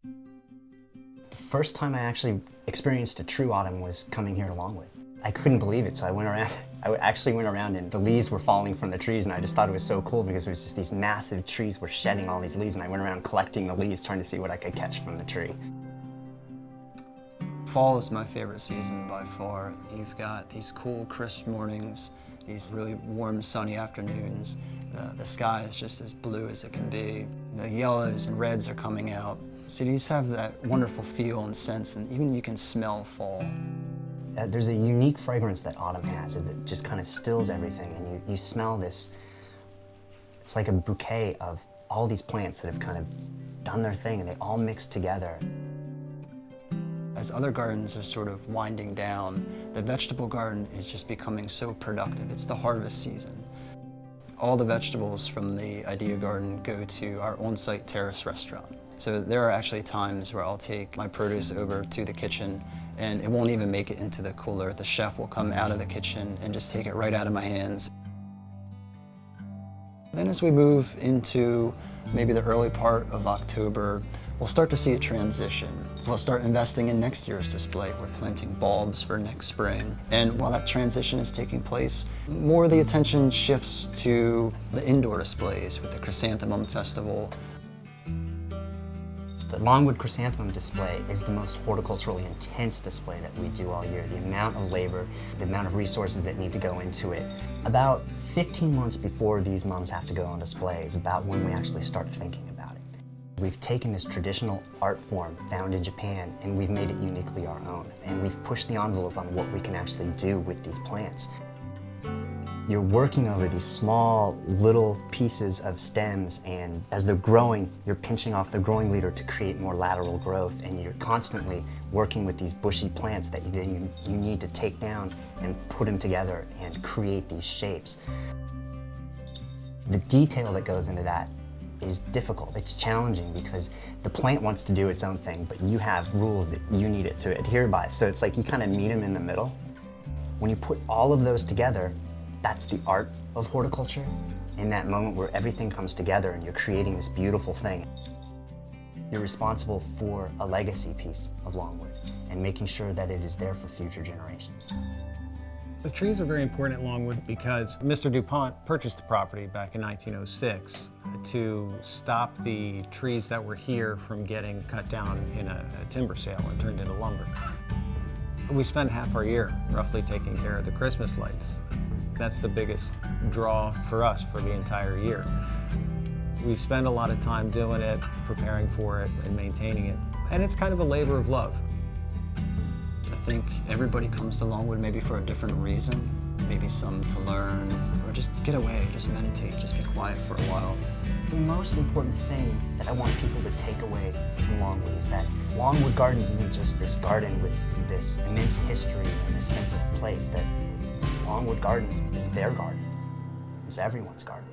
The first time I actually experienced a true autumn was coming here to Longwood. I couldn't believe it, so I went around. I actually went around and the leaves were falling from the trees, and I just thought it was so cool because it was just these massive trees were shedding all these leaves, and I went around collecting the leaves, trying to see what I could catch from the tree. Fall is my favorite season by far. You've got these cool, crisp mornings, these really warm, sunny afternoons. The sky is just as blue as it can be. The yellows and reds are coming out. So you just have that wonderful feel and sense, and even you can smell fall. There's a unique fragrance that autumn has that just kind of stills everything, and you smell this. It's like a bouquet of all these plants that have kind of done their thing, and they all mix together. As other gardens are sort of winding down, the vegetable garden is just becoming so productive. It's the harvest season. All the vegetables from the Idea Garden go to our on-site terrace restaurant. So there are actually times where I'll take my produce over to the kitchen and it won't even make it into the cooler. The chef will come out of the kitchen and just take it right out of my hands. Then as we move into maybe the early part of October, we'll start to see a transition. We'll start investing in next year's display. We're planting bulbs for next spring. And while that transition is taking place, more of the attention shifts to the indoor displays with the Chrysanthemum Festival. The Longwood Chrysanthemum display is the most horticulturally intense display that we do all year. The amount of labor, the amount of resources that need to go into it. About 15 months before these mums have to go on display is about when we actually start thinking about it. We've taken this traditional art form found in Japan and we've made it uniquely our own. And we've pushed the envelope on what we can actually do with these plants. You're working over these small little pieces of stems, and as they're growing, you're pinching off the growing leader to create more lateral growth, and you're constantly working with these bushy plants that you need to take down and put them together and create these shapes. The detail that goes into that is difficult. It's challenging because the plant wants to do its own thing, but you have rules that you need it to adhere by. So it's like you kind of meet them in the middle. When you put all of those together, that's the art of horticulture, in that moment where everything comes together and you're creating this beautiful thing. You're responsible for a legacy piece of Longwood and making sure that it is there for future generations. The trees are very important at Longwood because Mr. DuPont purchased the property back in 1906 to stop the trees that were here from getting cut down in a timber sale and turned into lumber. We spend half our year roughly taking care of the Christmas lights. That's the biggest draw for us for the entire year. We spend a lot of time doing it, preparing for it, and maintaining it. And it's kind of a labor of love. I think everybody comes to Longwood maybe for a different reason. Maybe some to learn, or just get away, just meditate, just be quiet for a while. The most important thing that I want people to take away from Longwood is that Longwood Gardens isn't just this garden with this immense history and this sense of place. That Longwood Gardens is their garden. It's everyone's garden.